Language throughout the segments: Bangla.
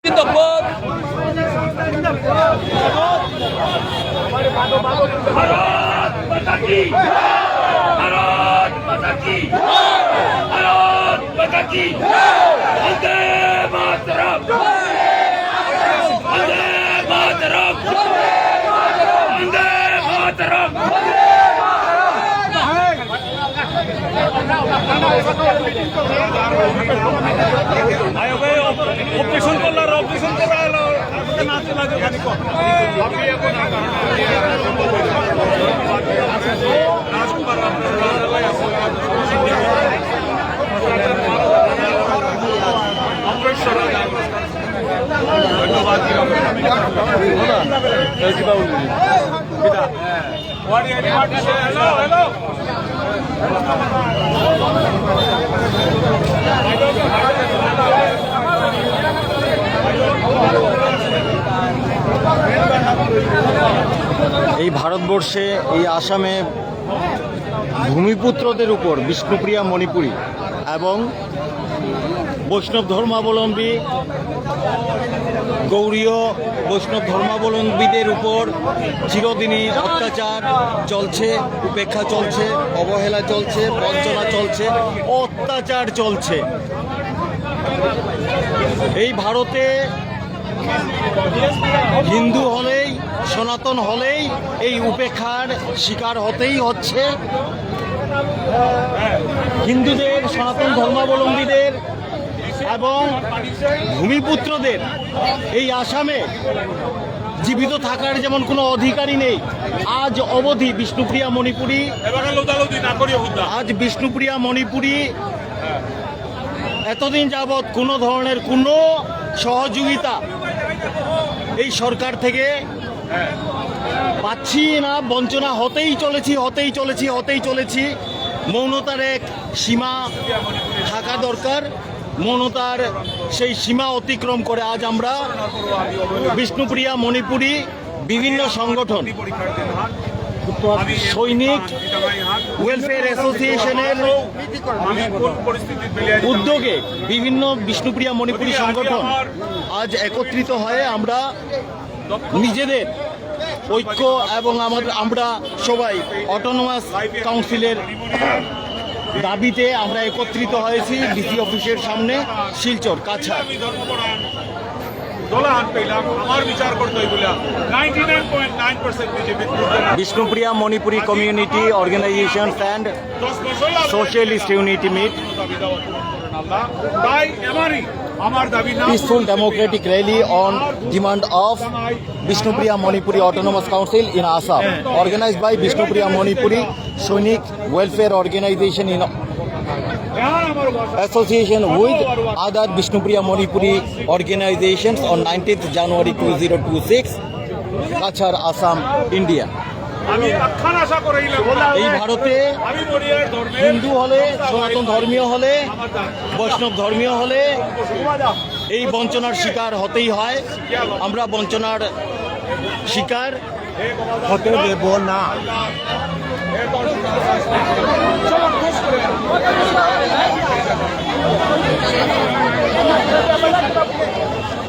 জিন্দাবাদ। ভারত মাতা কি, ভারত মাতা কি, ভারত মাতা কি, বন্দে মাতরম, বন্দে মাতরম, বন্দে মাতরম। অপারেশন করলার অপারেশন করা হলো নাচে লাগে খানিক এই ভারতবর্ষে এই আসামে ভূমিপুত্রদের উপর বিষ্ণুপ্রিয়া মণিপুরী এবং বৈষ্ণব ধর্মাবলম্বী গৌড়ীয় বৈষ্ণব ধর্মাবলম্বীদের উপর চিরদিনই অত্যাচার চলছে, উপেক্ষা চলছে, অবহেলা চলছে, বঞ্চনা চলছে, অত্যাচার চলছে। এই ভারতে হিন্দু হলেই, সনাতন হলেই এই উপেক্ষার শিকার হতেই হচ্ছে। হিন্দুদের, সনাতন ধর্মাবলম্বীদের এবং ভূমিপুত্রদের এই আসামে জীবিত থাকার যেমন কোনো অধিকারই নেই। আজ অবধি বিষ্ণুপ্রিয়া মণিপুরী, আজ বিষ্ণুপ্রিয়া মণিপুরী এতদিন যাবৎ কোনো ধরনের কোনো সহযোগিতা এই সরকার থেকে পাচ্ছি না। বঞ্চনা হতেই চলেছি। মৌনতার এক সীমা থাকা দরকার। মৌনতার সেই সীমা অতিক্রম করে আজ আমরা বিষ্ণুপ্রিয়া মণিপুরী বিভিন্ন সংগঠন, সৈনিক ওয়েলফেয়ার অ্যাসোসিয়েশনের উদ্যোগে বিভিন্ন বিষ্ণুপ্রিয়া মণিপুরী সংগঠন আজ একত্রিত হয়ে আমরা নিজেদের ঐক্য এবং আমরা সবাই অটোনমাস কাউন্সিলের দাবিতে আমরা একত্রিত হয়েছি ডিসি অফিসের সামনে, Silchar Cachar. Bishnupriya Manipuri Community Organizations and Socialist Unity Meet peaceful democratic rally on demand of Bishnupriya Manipuri Autonomous Council in Assam, organized by Bishnupriya Manipuri Sainik Welfare Organization in association with other Bishnupriya Manipuri organizations on 19th January 2026, Kachar, Assam, India. এই ভারতে হিন্দু হলে, সনাতন ধর্মীয় হলে, বৈষ্ণব ধর্মীয় হলে এই বঞ্চনার শিকার হতেই হয়। আমরা বঞ্চনার শিকার হতে দেব না।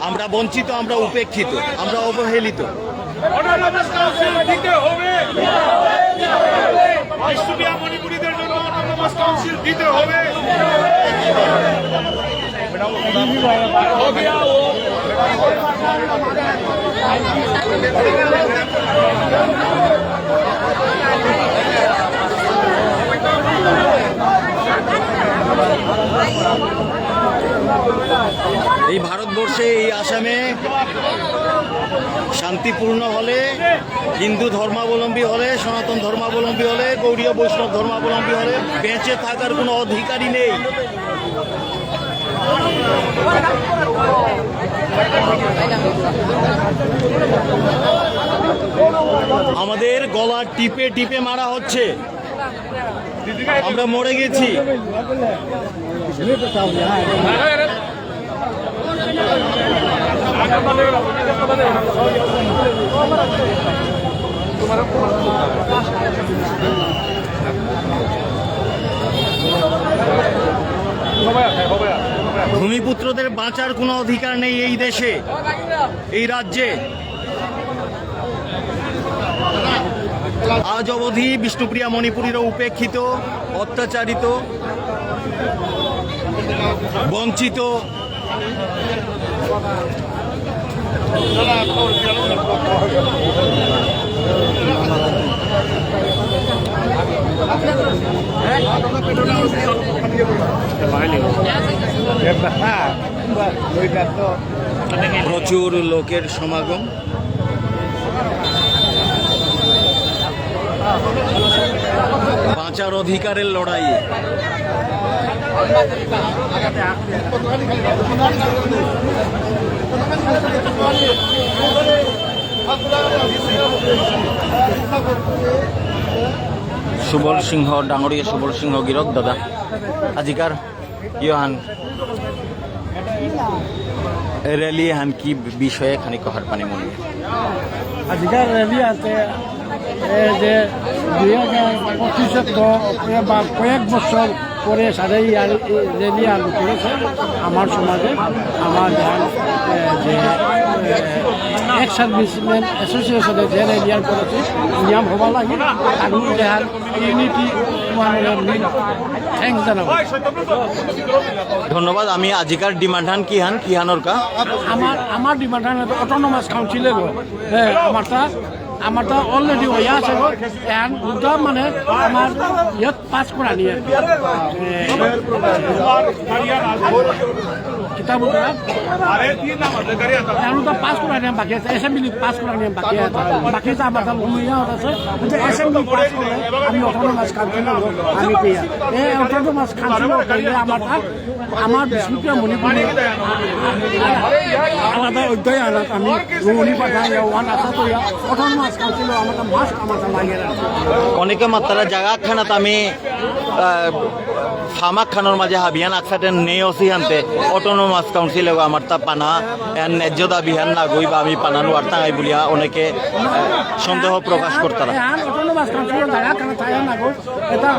আমরা বঞ্চিত, আমরা উপেক্ষিত, আমরা অবহেলিত। মণিপুরীদের জন্য অটোনমাস কাউন্সিল দিতে হবে। এই ভারতবর্ষে, এই আসামে শান্তিপূর্ণ হলে, হিন্দু ধর্মাবলম্বী হলে, সনাতন ধর্মাবলম্বী হলে, গৌড়ীয় বৈষ্ণব ধর্মাবলম্বী হলে বেঁচে থাকার কোনো অধিকারই নেই। আমাদের গলা টিপে টিপে মারা হচ্ছে, আমরা মরে গেছি। ভূমিপুত্রদের বাঁচার কোনো অধিকার নেই এই দেশে, এই রাজ্যে। আজ অবধি বিষ্ণুপ্রিয়া মণিপুরীরা উপেক্ষিত, অত্যাচারিত, বঞ্চিত। প্রচুর লোকের সমাগম। বাঁচার অধিকারের লড়াই। সুবল সিংহ ডাঙৰীয়া, সুবল সিংহ গিৰক দাদা আজিকাৰ ইহান রেলি হান কি বিষয়ে খানি কহার পানি মনে আজিকার রেলি আছে যে 2025 বা কয়েক বছর পরে সারাই রেলি আলু করেছে আমার সমাজে। আমার যে এক্স সার্ভিসম্যান অ্যাসোসিয়েশনে যে রেলিয়ার করেছে নিয়ম হওয়া লাগে আর দেহার ইউনিটি থ্যাংকস জানাবো। ধন্যবাদ। আমি আজিকার ডিমান্ড হান কি হানোর কা আমার ডিমান্ড হান অটোনমাস কাউন্সিলে হ্যাঁ আমারটা অলরেডি হয়ে আছে এখন দুটা মানে আমার ইয়াত পাস করা নিয়ে কিতাব পাস করা নিয়ম বাকি আছে, এসেম্বলি পাস করা নিয়ম বাকি আছে, বাকি আমার আছে কিন্তু এসেম্বলি পাস করলে আমি অটোনমাস কাউন্সিল আমি পেয়ে এই অটোনমাস কাউন্সিল করলে আমার বিষ্ণুপ্রিয়া মণিপুরে আলাদা অধ্যায় আলাদা আমি রোহণী পাঠাই ওয়ান আসা তো অটোনমাস কাউন্সিল আমার মাস্ক আমার লাগে। অনেকে মাত্রা জায়গা খানাত আমি ফামাক খানোর মাঝে হাবিয়ান আকসাটেন নেই অসি হানতে অটোনমাস কাউন্সিল আমার তা পানা এন ন্যায্য দাবি হান না গই বা আমি পানানো আর তাই বলিয়া অনেকে সন্দেহ প্রকাশ করতারা। অটোনমাস কাউন্সিল জায়গা খানা তাই না গো এটা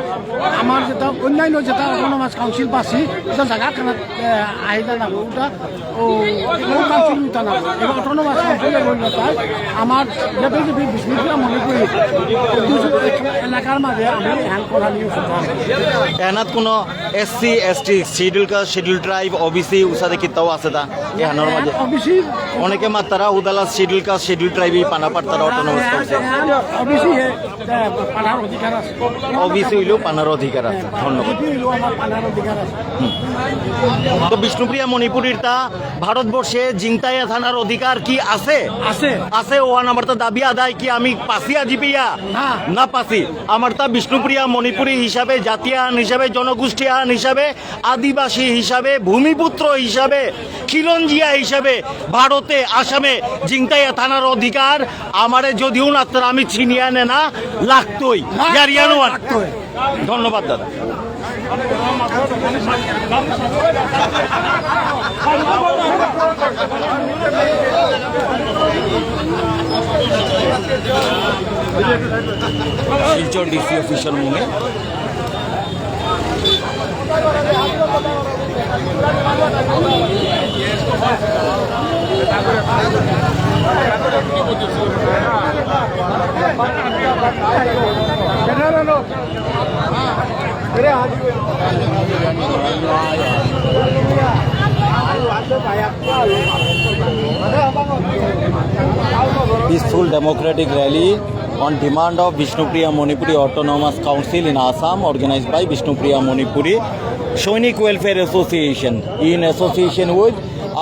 আমার যেটা অন্যান্য যেটা অটোনমাস কাউন্সিল পাচ্ছি এটা জায়গা খানা আহিদা না গো ওটা ও কাউন্সিল উঠা না এবং অটোনমাস কাউন্সিল তাই আমার যেটা বিষ্ণুপ্রিয়া মণিপুরী এলাকার মাঝে আমি হ্যান্ড করা নিয়ে এনাত কোনো SC ST schedule caste schedule tribe OBC উসাদে কিতাও আছে তা এহানোর মাঝে অনেকে মাত্রা উদালা শিডিউল কাস্ট শিডিউল ট্রাইব পানা পারতারা অটোনমাস কাউন্সিল OBC হইলেও পানার অধিকার আছে। ধন্যবাদ। তো বিষ্ণুপ্রিয়া মণিপুরীর তা ভারতবর্ষে জিংতাইয়া থানার অধিকার কি আছে? আছে ওহান আমার তা দাবি আদায় কি আমি পাসি আজিপিয়া না পাসি আমার তা বিষ্ণুপ্রিয়া মণিপুরী হিসাবে, জাতিয়ান হিসাবে, জনগোষ্ঠীয়ান হিসাবে, আদিবাসী হিসাবে, ভূমিপুত্র হিসাবে, খিলঞ্জিয়া হিসাবে ভারতে আসামে জিংতাইয়া থানার অধিকার আমারে যদিও না আমি ছিনিয়ে আনে না লাগতোই। ধন্যবাদ দাদা। শিলচর ডিসি অফিসার মনে peaceful democratic rally on demand of Vishnupriya Manipuri Autonomous Council in Assam organized by Vishnupriya Manipuri Sainik Welfare Association in association with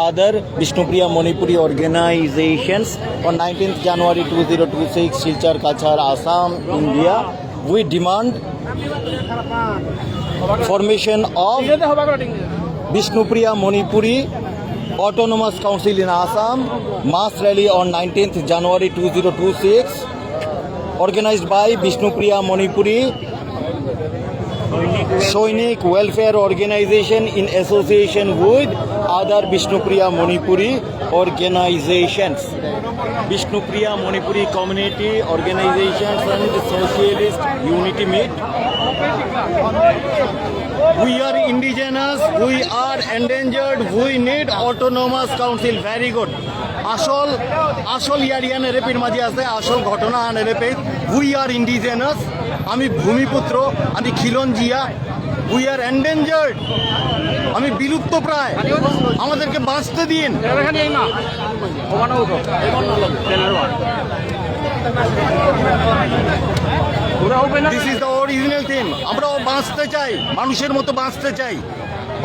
other Vishnupriya Manipuri organizations on 19th January 2026 Silchar Kachar Assam India. We demand formation of Vishnupriya Manipuri Autonomous Council in Assam mass rally on 19th January 2026 organized by Vishnupriya Manipuri Sainik Welfare Organization in association with other Vishnupriya Manipuri organizations. Vishnupriya Manipuri community organizations and socialist unity meet We are indigenous, we are endangered, we need autonomous council. Very good. আসল ইয়ারিয়ান এরেপের মাঝে আছে আসল ঘটনা আন এরেপে উই আর ইন্ডিজেনাস, আমি ভূমিপুত্র, আমি খিলঞ্জিয়া, উই আর এন্ডেঞ্জার্ড, আমি বিলুপ্ত প্রায়, আমাদেরকে বাঁচতে দিন। This is the original theme. আমরাও বাঁচতে চাই, মানুষের মতো বাঁচতে চাই,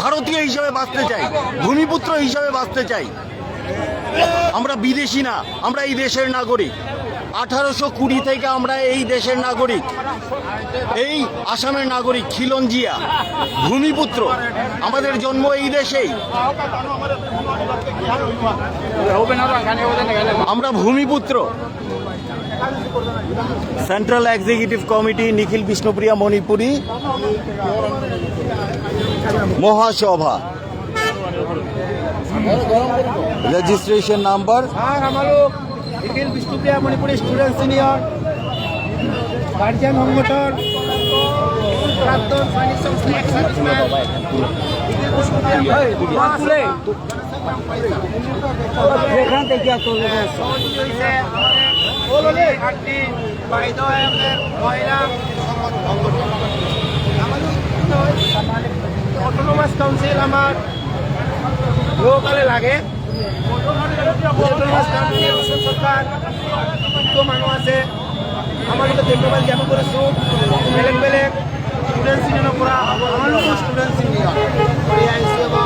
ভারতীয় হিসাবে বাঁচতে চাই, ভূমিপুত্র হিসাবে বাঁচতে চাই। আমরা বিদেশি না, আমরা এই দেশের নাগরিক। 1820 থেকে আমরা এই দেশের নাগরিক, এই আসামের নাগরিক, খিলঞ্জিয়া, ভূমিপুত্র। আমাদের জন্ম এই দেশেই, আমরা ভূমিপুত্র। Central executive committee Nikhil Bishnupriya Manipuri Mahasabha, registration number. আর আমার Nikhil Bishnupriya Manipuri student senior guardian সংগঠন প্রাক্তন সৈনিক সংস্থা অটোনোমাস কাউন্সিল আমার লোকালে লাগে। অটোনোমাস কাউন্সিল অসম সরকার তো মানুষ আছে, আমার লোকের ধন্যবাদ জ্ঞাপন করেছোঁ। বেলেগ বেলেগ ষ্টুডেণ্ট ইউনিয়নৰ পৰা আমাৰ লোকৰ ষ্টুডেণ্ট ইউনিয়ন কৰি আহিছোঁ এবং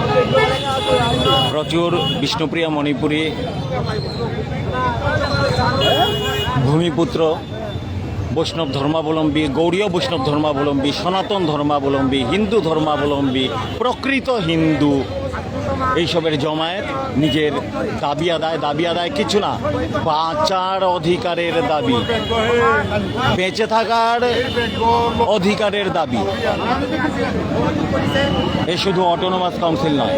প্রচুর বিষ্ণুপ্রিয়া মণিপুরী ভূমিপুত্র, বৈষ্ণব ধর্মাবলম্বী, গৌড়ীয় বৈষ্ণব ধর্মাবলম্বী, সনাতন ধর্মাবলম্বী, হিন্দু ধর্মাবলম্বী, প্রকৃত হিন্দু, এইসবের জমায়েত নিজের দাবি আদায় কিছু না, বাঁচার অধিকারের দাবি, বেঁচে থাকার অধিকারের দাবি। এ শুধু অটোনোমাস কাউন্সিল নয়,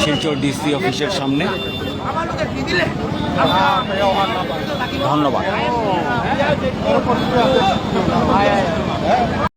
শিলচর ডিসি অফিসের সামনে। ধন্যবাদ।